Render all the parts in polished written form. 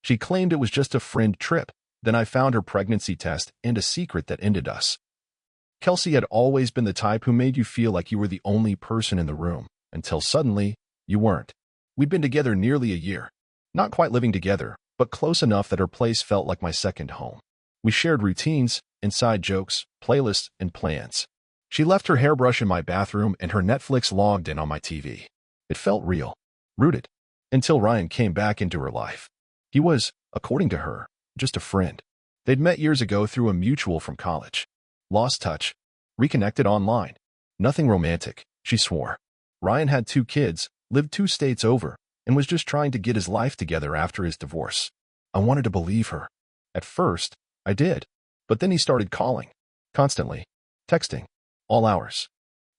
She claimed it was just a friend trip. Then I found her pregnancy test and a secret that ended us. Kelsey had always been the type who made you feel like you were the only person in the room, until suddenly, you weren't. We'd been together nearly a year. Not quite living together, but close enough that her place felt like my second home. We shared routines, inside jokes, playlists, and plans. She left her hairbrush in my bathroom and her Netflix logged in on my TV. It felt real, rooted, until Ryan came back into her life. He was, according to her, just a friend. They'd met years ago through a mutual from college. Lost touch. Reconnected online. Nothing romantic, she swore. Ryan had 2 kids, lived 2 states over, and was just trying to get his life together after his divorce. I wanted to believe her. At first, I did. But then he started calling. Constantly. Texting. All hours.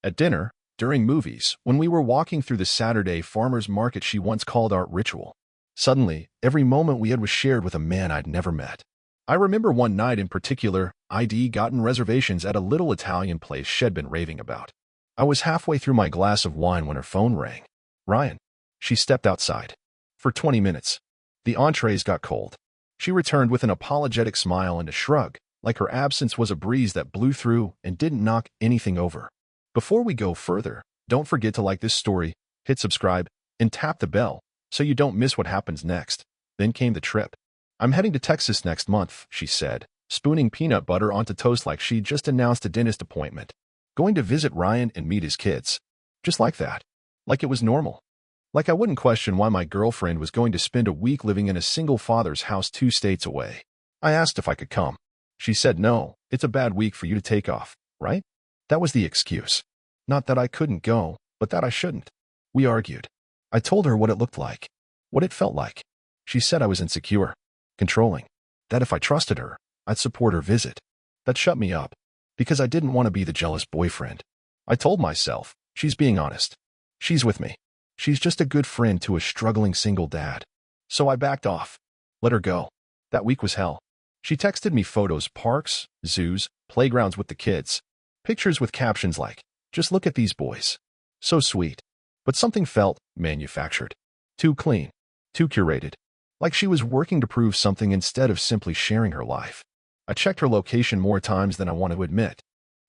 At dinner, during movies, when we were walking through the Saturday farmer's market she once called our ritual. Suddenly, every moment we had was shared with a man I'd never met. I remember one night in particular, I'd gotten reservations at a little Italian place she'd been raving about. I was halfway through my glass of wine when her phone rang. Ryan. She stepped outside. For 20 minutes. The entrees got cold. She returned with an apologetic smile and a shrug, like her absence was a breeze that blew through and didn't knock anything over. Before we go further, don't forget to like this story, hit subscribe, and tap the bell so you don't miss what happens next. Then came the trip. I'm heading to Texas next month, she said, spooning peanut butter onto toast like she'd just announced a dentist appointment. Going to visit Ryan and meet his kids. Just like that. Like it was normal. Like I wouldn't question why my girlfriend was going to spend a week living in a single father's house 2 states away. I asked if I could come. She said no, it's a bad week for you to take off, right? That was the excuse. Not that I couldn't go, but that I shouldn't. We argued. I told her what it looked like. What it felt like. She said I was insecure. Controlling. That if I trusted her, I'd support her visit. That shut me up. Because I didn't want to be the jealous boyfriend. I told myself, she's being honest. She's with me. She's just a good friend to a struggling single dad. So I backed off. Let her go. That week was hell. She texted me photos, parks, zoos, playgrounds with the kids. Pictures with captions like, just look at these boys. So sweet. But something felt manufactured. Too clean. Too curated. Like she was working to prove something instead of simply sharing her life. I checked her location more times than I want to admit.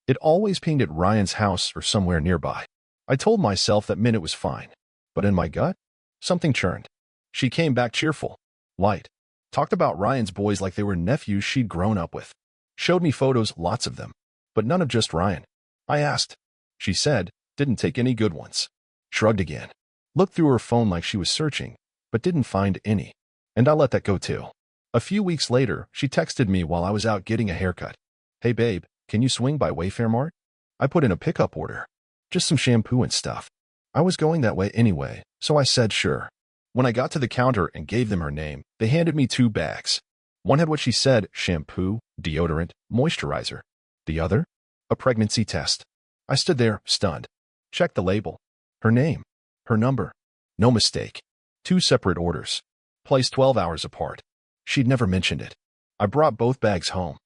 It always pinged at Ryan's house or somewhere nearby. I told myself that meant it was fine. But in my gut, something churned. She came back cheerful. Light. Talked about Ryan's boys like they were nephews she'd grown up with. Showed me photos, lots of them. But none of just Ryan. I asked. She said, didn't take any good ones. Shrugged again. Looked through her phone like she was searching, but didn't find any. And I let that go too. A few weeks later, she texted me while I was out getting a haircut. Hey babe, can you swing by Wayfair Mart? I put in a pickup order. Just some shampoo and stuff. I was going that way anyway, so I said sure. When I got to the counter and gave them her name, they handed me 2 bags. One had what she said, shampoo, deodorant, moisturizer. The other? A pregnancy test. I stood there, stunned. Checked the label. Her name. Her number. No mistake. 2 separate orders. Placed 12 hours apart. She'd never mentioned it. I brought both bags home.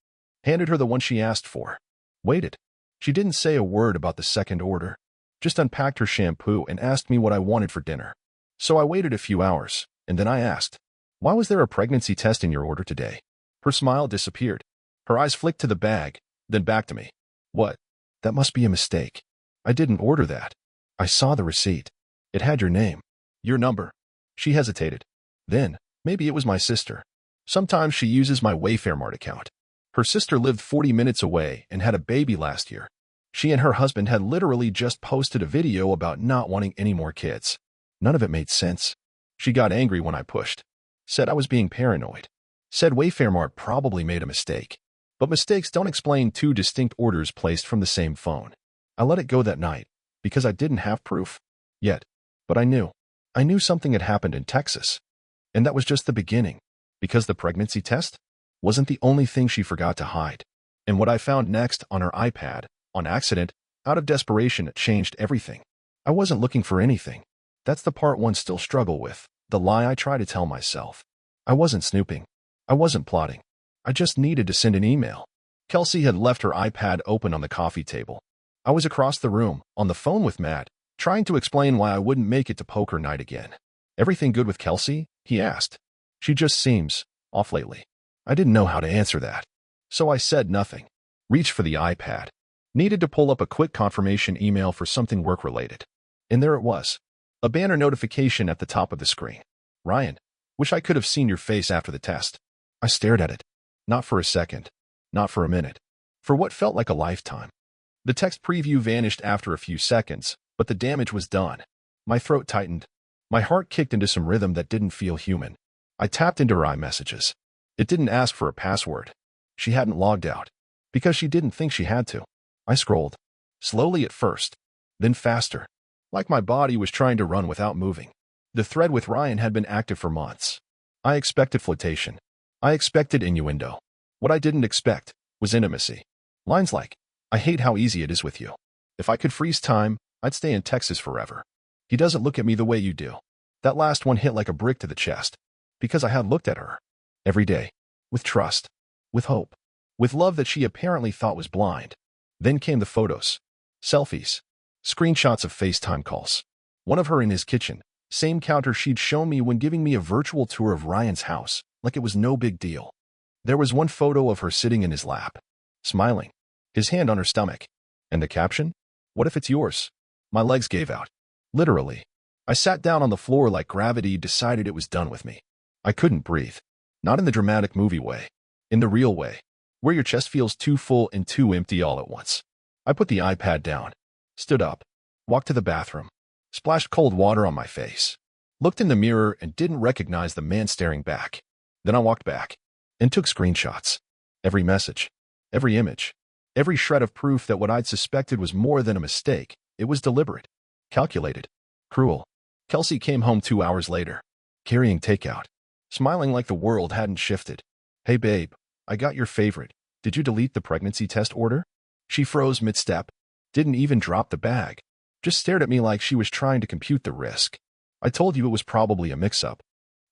Handed her the one she asked for. Waited. She didn't say a word about the second order. Just unpacked her shampoo and asked me what I wanted for dinner. So I waited a few hours, and then I asked, why was there a pregnancy test in your order today? Her smile disappeared. Her eyes flicked to the bag, then back to me. What? That must be a mistake. I didn't order that. I saw the receipt. It had your name. Your number. She hesitated. Then, maybe it was my sister. Sometimes she uses my Wayfair Mart account. Her sister lived 40 minutes away and had a baby last year. She and her husband had literally just posted a video about not wanting any more kids. None of it made sense. She got angry when I pushed. Said I was being paranoid. Said Wayfair Mart probably made a mistake. But mistakes don't explain 2 distinct orders placed from the same phone. I let it go that night because I didn't have proof yet. But I knew. I knew something had happened in Texas. And that was just the beginning. Because the pregnancy test wasn't the only thing she forgot to hide. And what I found next on her iPad, on accident, out of desperation, it changed everything. I wasn't looking for anything. That's the part one still struggle with, the lie I try to tell myself. I wasn't snooping. I wasn't plotting. I just needed to send an email. Kelsey had left her iPad open on the coffee table. I was across the room, on the phone with Matt, trying to explain why I wouldn't make it to poker night again. Everything good with Kelsey? He asked. She just seems off lately. I didn't know how to answer that. So I said nothing. Reached for the iPad. Needed to pull up a quick confirmation email for something work-related. And there it was. A banner notification at the top of the screen. Ryan, wish I could have seen your face after the test. I stared at it. Not for a second. Not for a minute. For what felt like a lifetime. The text preview vanished after a few seconds, but the damage was done. My throat tightened. My heart kicked into some rhythm that didn't feel human. I tapped into her iMessages. It didn't ask for a password. She hadn't logged out. Because she didn't think she had to. I scrolled. Slowly at first. Then faster. Like my body was trying to run without moving. The thread with Ryan had been active for months. I expected flirtation. I expected innuendo. What I didn't expect was intimacy. Lines like, I hate how easy it is with you. If I could freeze time, I'd stay in Texas forever. He doesn't look at me the way you do. That last one hit like a brick to the chest. Because I had looked at her. Every day. With trust. With hope. With love that she apparently thought was blind. Then came the photos. Selfies. Screenshots of FaceTime calls. One of her in his kitchen. Same counter she'd shown me when giving me a virtual tour of Ryan's house, like it was no big deal. There was one photo of her sitting in his lap. Smiling. His hand on her stomach. And the caption? What if it's yours? My legs gave out. Literally. I sat down on the floor like gravity decided it was done with me. I couldn't breathe. Not in the dramatic movie way. In the real way. Where your chest feels too full and too empty all at once. I put the iPad down. Stood up. Walked to the bathroom. Splashed cold water on my face. Looked in the mirror and didn't recognize the man staring back. Then I walked back. And took screenshots. Every message. Every image. Every shred of proof that what I'd suspected was more than a mistake. It was deliberate. Calculated. Cruel. Kelsey came home 2 hours later. Carrying takeout. Smiling like the world hadn't shifted. Hey babe, I got your favorite. Did you delete the pregnancy test order? She froze mid-step. Didn't even drop the bag. Just stared at me like she was trying to compute the risk. I told you it was probably a mix-up.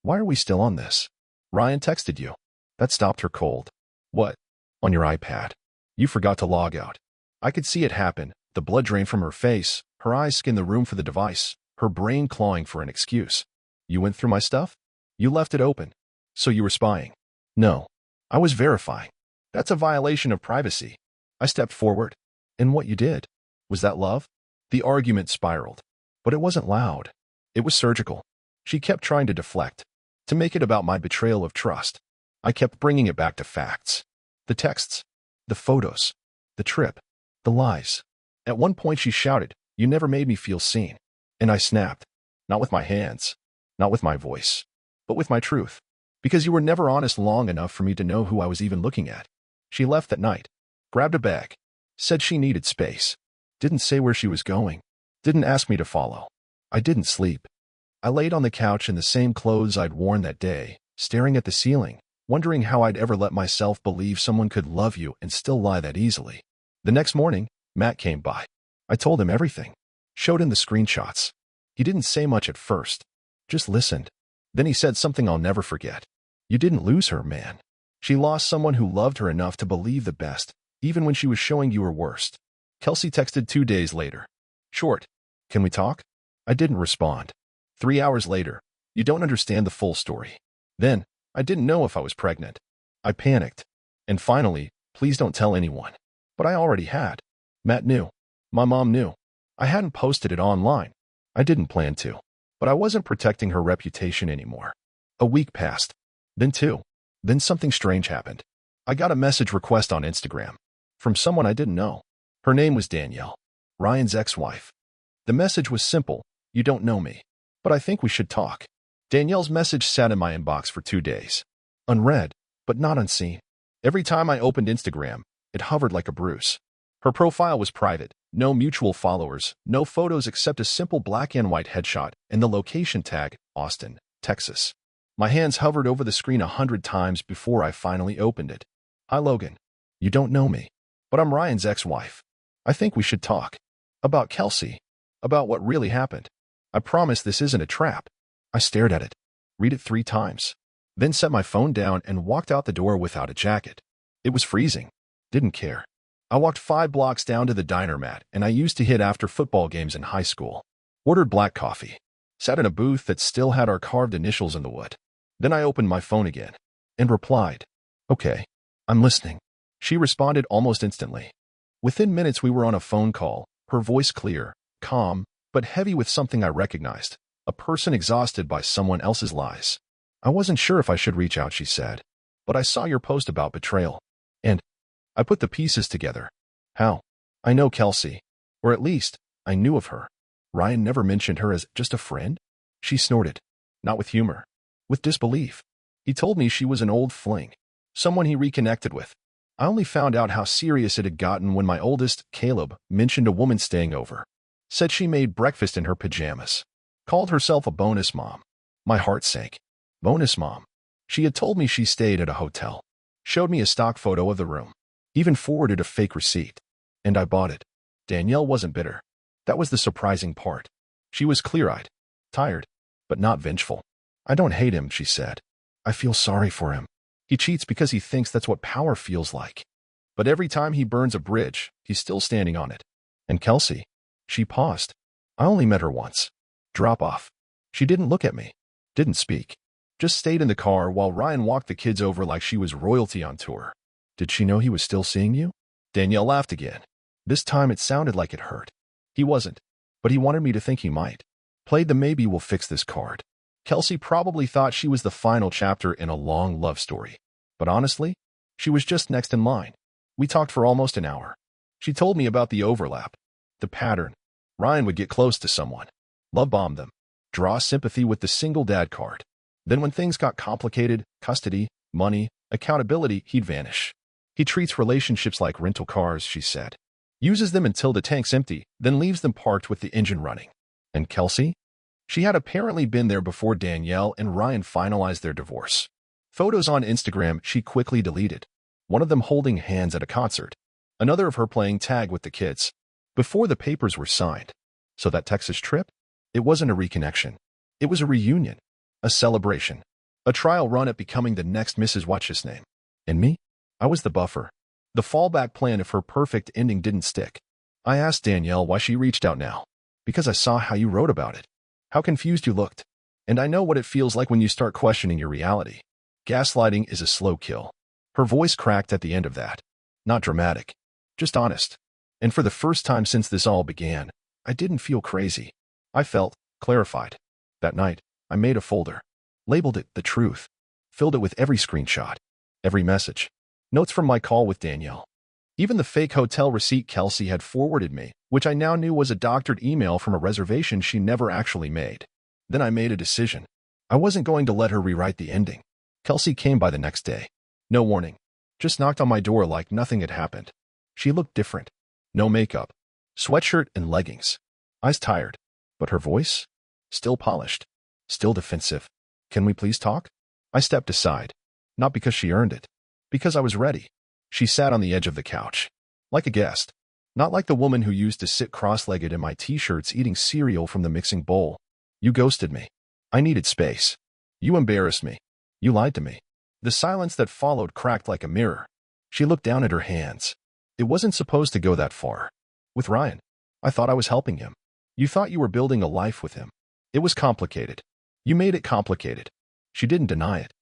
Why are we still on this? Ryan texted you. That stopped her cold. What? On your iPad. You forgot to log out. I could see it happen. The blood drain from her face. Her eyes skinned the room for the device. Her brain clawing for an excuse. You went through my stuff? You left it open. So you were spying. No. I was verifying. That's a violation of privacy. I stepped forward. And what you did. Was that love? The argument spiraled. But it wasn't loud. It was surgical. She kept trying to deflect. To make it about my betrayal of trust. I kept bringing it back to facts. The texts. The photos. The trip. The lies. At one point she shouted, "You never made me feel seen." And I snapped. Not with my hands. Not with my voice. But with my truth. Because you were never honest long enough for me to know who I was even looking at. She left that night. Grabbed a bag. Said she needed space. Didn't say where she was going. Didn't ask me to follow. I didn't sleep. I laid on the couch in the same clothes I'd worn that day, staring at the ceiling, wondering how I'd ever let myself believe someone could love you and still lie that easily. The next morning, Matt came by. I told him everything. Showed him the screenshots. He didn't say much at first. Just listened. Then he said something I'll never forget. You didn't lose her, man. She lost someone who loved her enough to believe the best, even when she was showing you her worst. Kelsey texted 2 days later. Short. Can we talk? I didn't respond. 3 hours later. You don't understand the full story. Then, I didn't know if I was pregnant. I panicked. And finally, please don't tell anyone. But I already had. Matt knew. My mom knew. I hadn't posted it online. I didn't plan to. But I wasn't protecting her reputation anymore. A week passed. Then 2. Then something strange happened. I got a message request on Instagram. From someone I didn't know. Her name was Danielle. Ryan's ex-wife. The message was simple. You don't know me. But I think we should talk. Danielle's message sat in my inbox for 2 days. Unread, but not unseen. Every time I opened Instagram, it hovered like a bruise. Her profile was private. No mutual followers, no photos except a simple black and white headshot and the location tag, Austin, Texas. My hands hovered over the screen 100 times before I finally opened it. Hi, Logan. You don't know me, but I'm Ryan's ex-wife. I think we should talk. About Kelsey. About what really happened. I promise this isn't a trap. I stared at it. Read it 3 times. Then set my phone down and walked out the door without a jacket. It was freezing. Didn't care. I walked 5 blocks down to the diner mat and I used to hit after football games in high school. Ordered black coffee. Sat in a booth that still had our carved initials in the wood. Then I opened my phone again and replied, "Okay, I'm listening." She responded almost instantly. Within minutes we were on a phone call, her voice clear, calm, but heavy with something I recognized, a person exhausted by someone else's lies. "I wasn't sure if I should reach out," she said, "but I saw your post about betrayal. And I put the pieces together." "How?" "I know Kelsey. Or at least, I knew of her. Ryan never mentioned her as just a friend?" She snorted. Not with humor. With disbelief. "He told me she was an old fling. Someone he reconnected with. I only found out how serious it had gotten when my oldest, Caleb, mentioned a woman staying over. Said she made breakfast in her pajamas. Called herself a bonus mom." My heart sank. Bonus mom. She had told me she stayed at a hotel. Showed me a stock photo of the room. Even forwarded a fake receipt. And I bought it. Danielle wasn't bitter. That was the surprising part. She was clear-eyed. Tired. But not vengeful. "I don't hate him," she said. "I feel sorry for him. He cheats because he thinks that's what power feels like. But every time he burns a bridge, he's still standing on it. And Kelsey." She paused. "I only met her once. Drop off. She didn't look at me. Didn't speak. Just stayed in the car while Ryan walked the kids over like she was royalty on tour. Did she know he was still seeing you?" Danielle laughed again. This time it sounded like it hurt. "He wasn't. But he wanted me to think he might. Played the maybe we'll fix this card." Kelsey probably thought she was the final chapter in a long love story. But honestly, she was just next in line. We talked for almost an hour. She told me about the overlap. The pattern. Ryan would get close to someone. Love bomb them. Draw sympathy with the single dad card. Then when things got complicated, custody, money, accountability, he'd vanish. "He treats relationships like rental cars," she said. "Uses them until the tank's empty, then leaves them parked with the engine running." And Kelsey? She had apparently been there before Danielle and Ryan finalized their divorce. Photos on Instagram she quickly deleted. One of them holding hands at a concert. Another of her playing tag with the kids. Before the papers were signed. So that Texas trip? It wasn't a reconnection. It was a reunion. A celebration. A trial run at becoming the next Mrs. What's-His-Name. And me? I was the buffer. The fallback plan if her perfect ending didn't stick. I asked Danielle why she reached out now. "Because I saw how you wrote about it. How confused you looked. And I know what it feels like when you start questioning your reality. Gaslighting is a slow kill." Her voice cracked at the end of that. Not dramatic. Just honest. And for the first time since this all began, I didn't feel crazy. I felt clarified. That night, I made a folder. Labeled it The Truth. Filled it with every screenshot. Every message. Notes from my call with Danielle. Even the fake hotel receipt Kelsey had forwarded me, which I now knew was a doctored email from a reservation she never actually made. Then I made a decision. I wasn't going to let her rewrite the ending. Kelsey came by the next day. No warning. Just knocked on my door like nothing had happened. She looked different. No makeup. Sweatshirt and leggings. Eyes tired. But her voice? Still polished. Still defensive. "Can we please talk?" I stepped aside. Not because she earned it. Because I was ready. She sat on the edge of the couch. Like a guest. Not like the woman who used to sit cross-legged in my t-shirts eating cereal from the mixing bowl. "You ghosted me. I needed space. You embarrassed me. You lied to me." The silence that followed cracked like a mirror. She looked down at her hands. "It wasn't supposed to go that far. With Ryan. I thought I was helping him. You thought you were building a life with him. It was complicated. You made it complicated." She didn't deny it.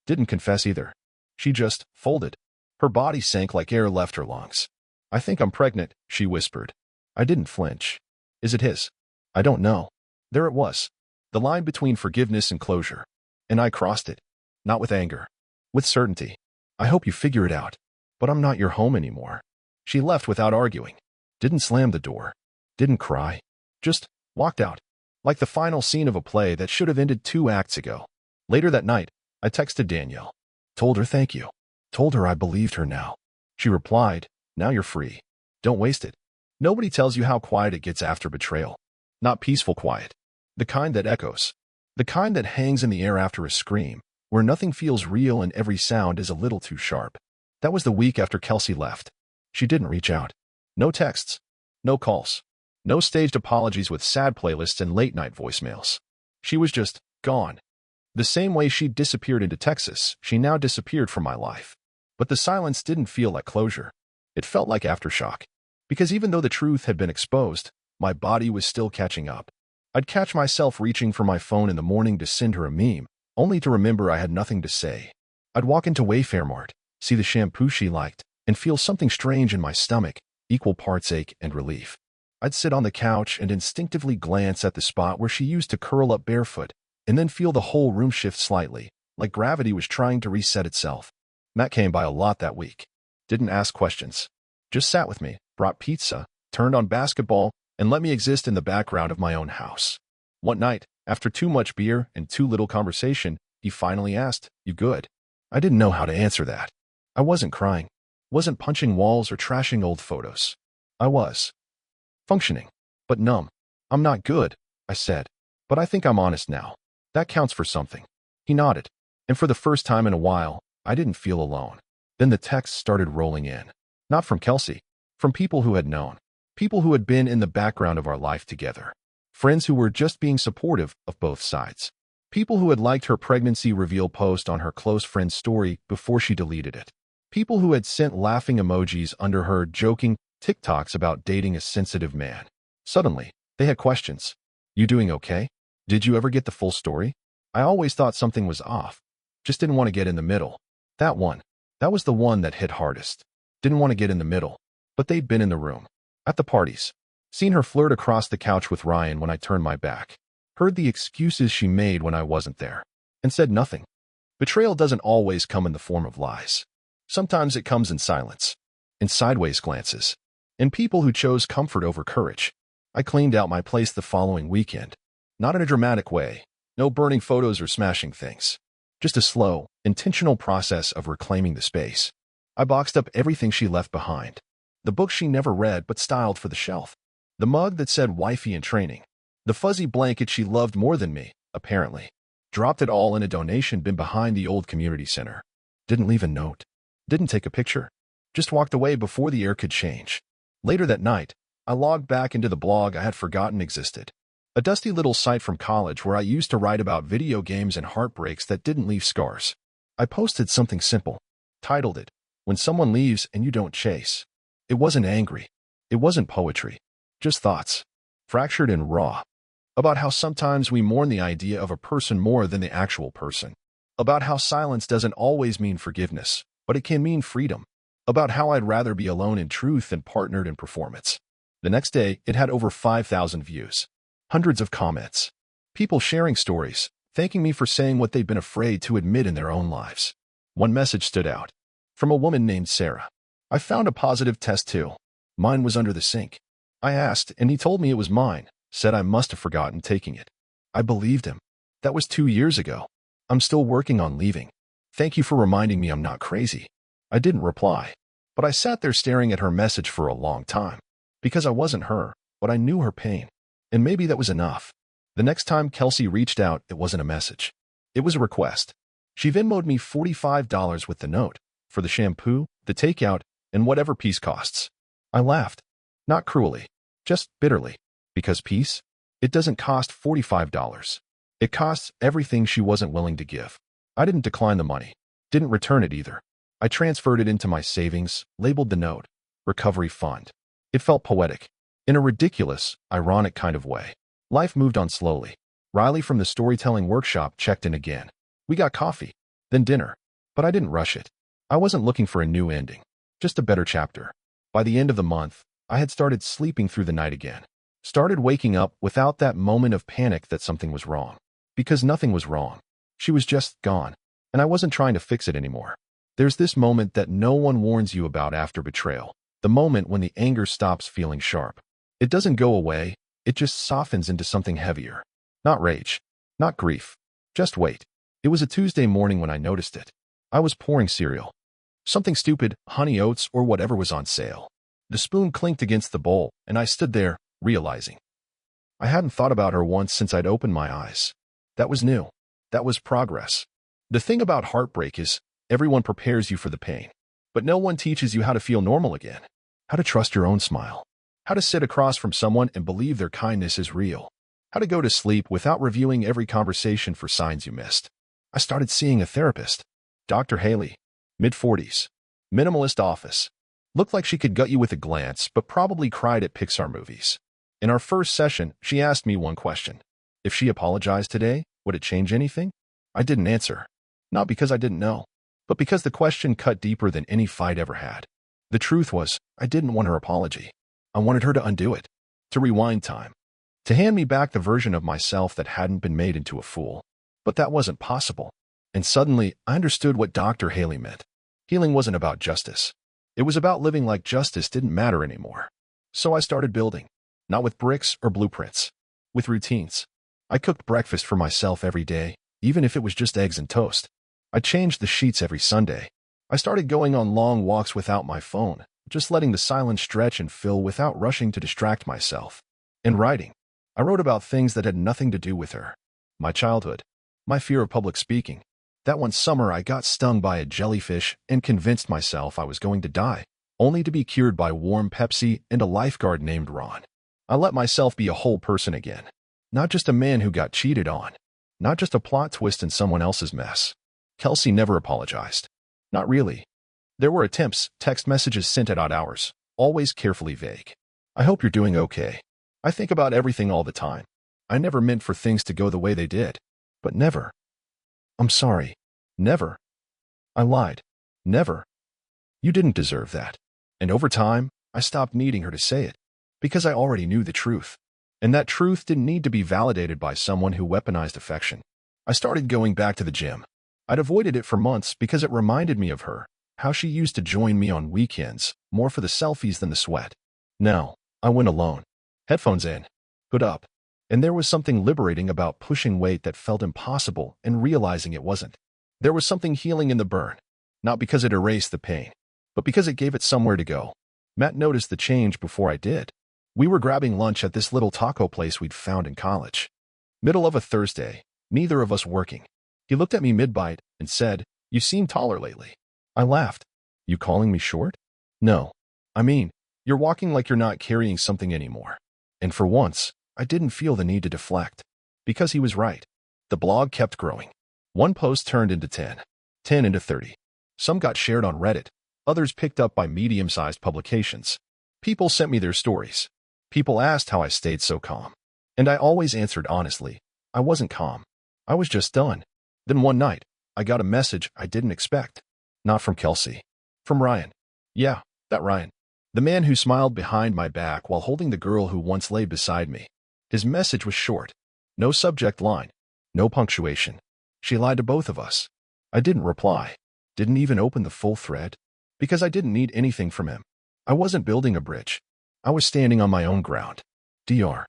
Didn't confess either. She just folded. Her body sank like air left her lungs. "I think I'm pregnant," she whispered. I didn't flinch. "Is it his?" "I don't know." There it was. The line between forgiveness and closure. And I crossed it. Not with anger. With certainty. "I hope you figure it out. But I'm not your home anymore." She left without arguing. Didn't slam the door. Didn't cry. Just walked out. Like the final scene of a play that should have ended 2 acts ago. Later that night, I texted Danielle. Told her thank you. Told her I believed her now. She replied, "Now you're free. Don't waste it." Nobody tells you how quiet it gets after betrayal. Not peaceful quiet. The kind that echoes. The kind that hangs in the air after a scream, where nothing feels real and every sound is a little too sharp. That was the week after Kelsey left. She didn't reach out. No texts. No calls. No staged apologies with sad playlists and late-night voicemails. She was just gone. The same way she disappeared into Texas, she now disappeared from my life. But the silence didn't feel like closure. It felt like aftershock. Because even though the truth had been exposed, my body was still catching up. I'd catch myself reaching for my phone in the morning to send her a meme, only to remember I had nothing to say. I'd walk into Wayfair Mart, see the shampoo she liked, and feel something strange in my stomach, equal parts ache and relief. I'd sit on the couch and instinctively glance at the spot where she used to curl up barefoot, and then feel the whole room shift slightly, like gravity was trying to reset itself. Matt came by a lot that week. Didn't ask questions. Just sat with me, brought pizza, turned on basketball, and let me exist in the background of my own house. One night, after too much beer and too little conversation, he finally asked, "You good?" I didn't know how to answer that. I wasn't crying, wasn't punching walls or trashing old photos. I was functioning, but numb. "I'm not good," I said, "but I think I'm honest now. That counts for something." He nodded, and for the first time in a while, I didn't feel alone. Then the texts started rolling in. Not from Kelsey, from people who had known, people who had been in the background of our life together, friends who were just being supportive of both sides, people who had liked her pregnancy reveal post on her close friend's story before she deleted it, people who had sent laughing emojis under her joking TikToks about dating a sensitive man. Suddenly, they had questions. "You doing okay? Did you ever get the full story?" I always thought something was off. Just didn't want to get in the middle. That was the one that hit hardest. Didn't want to get in the middle. But they'd been in the room. At the parties. Seen her flirt across the couch with Ryan when I turned my back. Heard the excuses she made when I wasn't there. And said nothing. Betrayal doesn't always come in the form of lies. Sometimes it comes in silence. In sideways glances. In people who chose comfort over courage. I cleaned out my place the following weekend. Not in a dramatic way. No burning photos or smashing things. Just a slow, intentional process of reclaiming the space. I boxed up everything she left behind. The books she never read but styled for the shelf. The mug that said wifey in training. The fuzzy blanket she loved more than me, apparently. Dropped it all in a donation bin behind the old community center. Didn't leave a note. Didn't take a picture. Just walked away before the air could change. Later that night, I logged back into the blog I had forgotten existed. A dusty little site from college where I used to write about video games and heartbreaks that didn't leave scars. I posted something simple. Titled it, "When Someone Leaves and You Don't Chase." It wasn't angry. It wasn't poetry. Just thoughts. Fractured and raw. About how sometimes we mourn the idea of a person more than the actual person. About how silence doesn't always mean forgiveness, but it can mean freedom. About how I'd rather be alone in truth than partnered in performance. The next day, it had over 5,000 views. Hundreds of comments. People sharing stories, thanking me for saying what they'd been afraid to admit in their own lives. One message stood out. From a woman named Sarah. "I found a positive test too. Mine was under the sink." I asked, and he told me it was mine, said I must have forgotten taking it. I believed him. That was 2 years ago. I'm still working on leaving. Thank you for reminding me I'm not crazy. I didn't reply, but I sat there staring at her message for a long time. Because I wasn't her, but I knew her pain. And maybe that was enough. The next time Kelsey reached out, it wasn't a message. It was a request. She Venmo'd me $45 with the note, for the shampoo, the takeout, and whatever peace costs. I laughed. Not cruelly, just bitterly. Because peace? It doesn't cost $45. It costs everything she wasn't willing to give. I didn't decline the money. Didn't return it either. I transferred it into my savings, labeled the note, Recovery Fund. It felt poetic. In a ridiculous, ironic kind of way. Life moved on slowly. Riley from the storytelling workshop checked in again. We got coffee, then dinner. But I didn't rush it. I wasn't looking for a new ending, just a better chapter. By the end of the month, I had started sleeping through the night again. Started waking up without that moment of panic that something was wrong. Because nothing was wrong. She was just gone, and I wasn't trying to fix it anymore. There's this moment that no one warns you about after betrayal. The moment when the anger stops feeling sharp. It doesn't go away, it just softens into something heavier. Not rage, not grief, just weight. It was a Tuesday morning when I noticed it. I was pouring cereal. Something stupid, honey oats or whatever was on sale. The spoon clinked against the bowl, and I stood there, realizing. I hadn't thought about her once since I'd opened my eyes. That was new. That was progress. The thing about heartbreak is, everyone prepares you for the pain. But no one teaches you how to feel normal again. How to trust your own smile. How to sit across from someone and believe their kindness is real. How to go to sleep without reviewing every conversation for signs you missed. I started seeing a therapist. Dr. Haley. Mid-40s. Minimalist office. Looked like she could gut you with a glance, but probably cried at Pixar movies. In our first session, she asked me one question. If she apologized today, would it change anything? I didn't answer. Not because I didn't know, but because the question cut deeper than any fight ever had. The truth was, I didn't want her apology. I wanted her to undo it, to rewind time, to hand me back the version of myself that hadn't been made into a fool. But that wasn't possible. And suddenly, I understood what Dr. Haley meant. Healing wasn't about justice. It was about living like justice didn't matter anymore. So I started building, not with bricks or blueprints, with routines. I cooked breakfast for myself every day, even if it was just eggs and toast. I changed the sheets every Sunday. I started going on long walks without my phone, just letting the silence stretch and fill without rushing to distract myself. In writing, I wrote about things that had nothing to do with her. My childhood, my fear of public speaking. That one summer I got stung by a jellyfish and convinced myself I was going to die, only to be cured by warm Pepsi and a lifeguard named Ron. I let myself be a whole person again. Not just a man who got cheated on. Not just a plot twist in someone else's mess. Kelsey never apologized. Not really. There were attempts, text messages sent at odd hours, always carefully vague. I hope you're doing okay. I think about everything all the time. I never meant for things to go the way they did. But never. I'm sorry. Never. I lied. Never. You didn't deserve that. And over time, I stopped needing her to say it. Because I already knew the truth. And that truth didn't need to be validated by someone who weaponized affection. I started going back to the gym. I'd avoided it for months because it reminded me of her, how she used to join me on weekends, more for the selfies than the sweat. Now, I went alone. Headphones in. Hood up. And there was something liberating about pushing weight that felt impossible and realizing it wasn't. There was something healing in the burn. Not because it erased the pain, but because it gave it somewhere to go. Matt noticed the change before I did. We were grabbing lunch at this little taco place we'd found in college. Middle of a Thursday, neither of us working. He looked at me mid-bite and said, "You seem taller lately." I laughed. "You calling me short?" "No. I mean, you're walking like you're not carrying something anymore." And for once, I didn't feel the need to deflect. Because he was right. The blog kept growing. One post turned into 10. 10 into 30. Some got shared on Reddit. Others picked up by medium-sized publications. People sent me their stories. People asked how I stayed so calm. And I always answered honestly. I wasn't calm. I was just done. Then one night, I got a message I didn't expect. Not from Kelsey. From Ryan. Yeah, that Ryan. The man who smiled behind my back while holding the girl who once lay beside me. His message was short. No subject line. No punctuation. She lied to both of us. I didn't reply. Didn't even open the full thread. Because I didn't need anything from him. I wasn't building a bridge. I was standing on my own ground. Dr.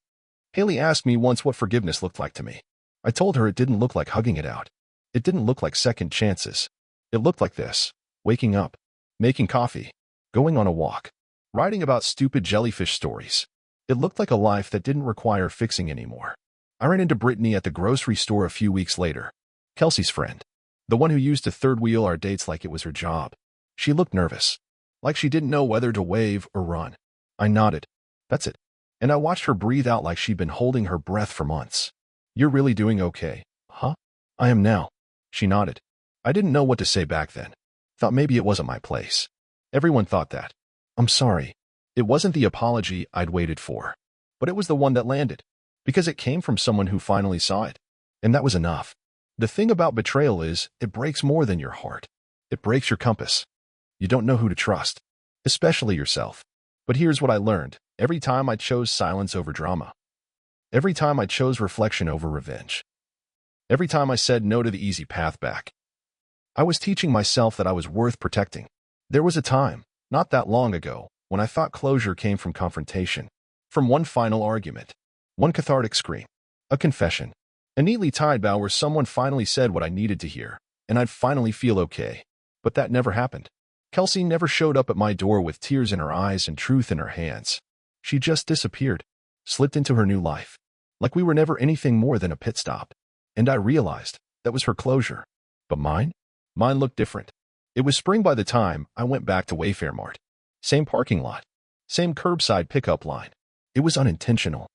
Haley asked me once what forgiveness looked like to me. I told her it didn't look like hugging it out. It didn't look like second chances. It looked like this. Waking up. Making coffee. Going on a walk. Writing about stupid jellyfish stories. It looked like a life that didn't require fixing anymore. I ran into Brittany at the grocery store a few weeks later. Kelsey's friend. The one who used to third wheel our dates like it was her job. She looked nervous. Like she didn't know whether to wave or run. I nodded. That's it. And I watched her breathe out like she'd been holding her breath for months. You're really doing okay, huh? I am now. She nodded. I didn't know what to say back then. Thought maybe it wasn't my place. Everyone thought that. I'm sorry. It wasn't the apology I'd waited for. But it was the one that landed. Because it came from someone who finally saw it. And that was enough. The thing about betrayal is, it breaks more than your heart. It breaks your compass. You don't know who to trust. Especially yourself. But here's what I learned. Every time I chose silence over drama. Every time I chose reflection over revenge. Every time I said no to the easy path back. I was teaching myself that I was worth protecting. There was a time, not that long ago, when I thought closure came from confrontation. From one final argument. One cathartic scream. A confession. A neatly tied bow where someone finally said what I needed to hear, and I'd finally feel okay. But that never happened. Kelsey never showed up at my door with tears in her eyes and truth in her hands. She just disappeared. Slipped into her new life. Like we were never anything more than a pit stop. And I realized that was her closure. But mine? Mine looked different. It was spring by the time I went back to Wayfair Mart. Same parking lot. Same curbside pickup line. It was unintentional.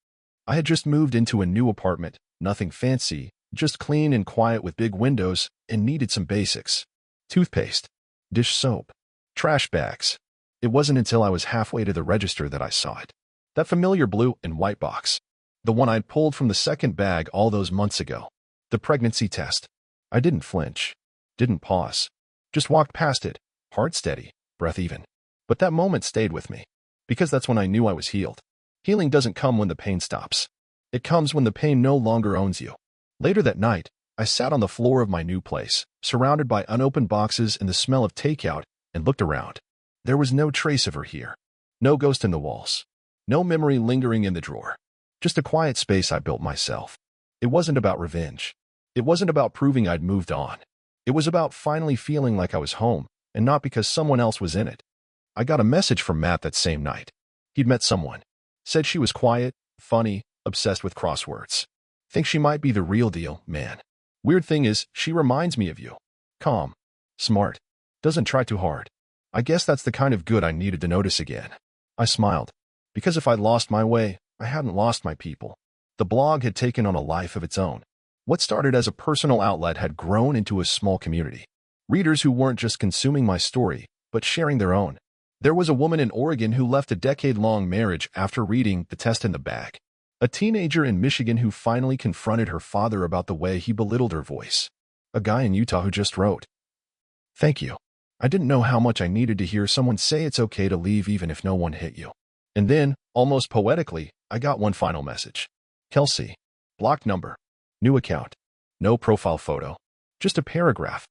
I had just moved into a new apartment, nothing fancy, just clean and quiet with big windows, and needed some basics. Toothpaste. Dish soap. Trash bags. It wasn't until I was halfway to the register that I saw it. That familiar blue and white box. The one I'd pulled from the second bag all those months ago. The pregnancy test. I didn't flinch, didn't pause, just walked past it, heart steady, breath even. But that moment stayed with me, because that's when I knew I was healed. Healing doesn't come when the pain stops. It comes when the pain no longer owns you. Later that night, I sat on the floor of my new place, surrounded by unopened boxes and the smell of takeout, and looked around. There was no trace of her here. No ghost in the walls. No memory lingering in the drawer. Just a quiet space I built myself. It wasn't about revenge. It wasn't about proving I'd moved on. It was about finally feeling like I was home, and not because someone else was in it. I got a message from Matt that same night. He'd met someone. Said she was quiet, funny, obsessed with crosswords. Think she might be the real deal, man. Weird thing is, she reminds me of you. Calm. Smart. Doesn't try too hard. I guess that's the kind of good I needed to notice again. I smiled. Because if I'd lost my way, I hadn't lost my people. The blog had taken on a life of its own. What started as a personal outlet had grown into a small community. Readers who weren't just consuming my story, but sharing their own. There was a woman in Oregon who left a decade-long marriage after reading The Test in the Bag. A teenager in Michigan who finally confronted her father about the way he belittled her voice. A guy in Utah who just wrote, "Thank you. I didn't know how much I needed to hear someone say it's okay to leave even if no one hit you." And then, almost poetically, I got one final message. "Kelsey. Blocked number. New account. No profile photo. Just a paragraph.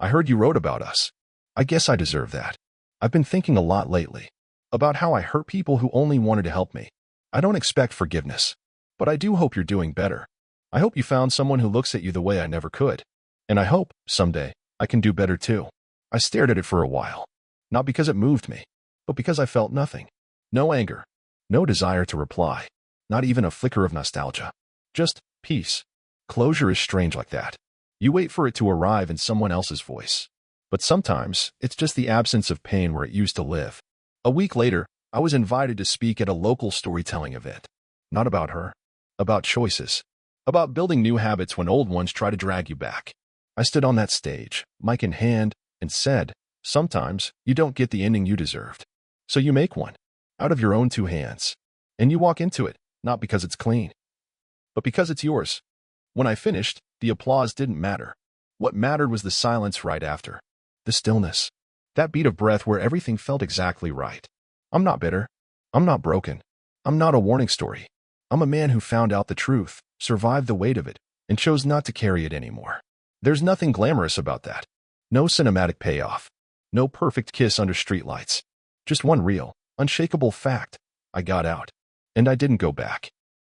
I heard you wrote about us. I guess I deserve that. I've been thinking a lot lately. About how I hurt people who only wanted to help me. I don't expect forgiveness. But I do hope you're doing better. I hope you found someone who looks at you the way I never could. And I hope, someday, I can do better too." I stared at it for a while. Not because it moved me, but because I felt nothing. No anger. No desire to reply. Not even a flicker of nostalgia. Just peace. Closure is strange like that. You wait for it to arrive in someone else's voice. But sometimes, it's just the absence of pain where it used to live. A week later, I was invited to speak at a local storytelling event. Not about her. About choices. About building new habits when old ones try to drag you back. I stood on that stage, mic in hand, and said, sometimes you don't get the ending you deserved. So you make one. Out of your own two hands. And you walk into it, not because it's clean, but because it's yours. When I finished, the applause didn't matter. What mattered was the silence right after. The stillness. That beat of breath where everything felt exactly right. I'm not bitter. I'm not broken. I'm not a warning story. I'm a man who found out the truth, survived the weight of it, and chose not to carry it anymore. There's nothing glamorous about that. No cinematic payoff. No perfect kiss under streetlights. Just one real, unshakable fact. I got out. And I didn't go back.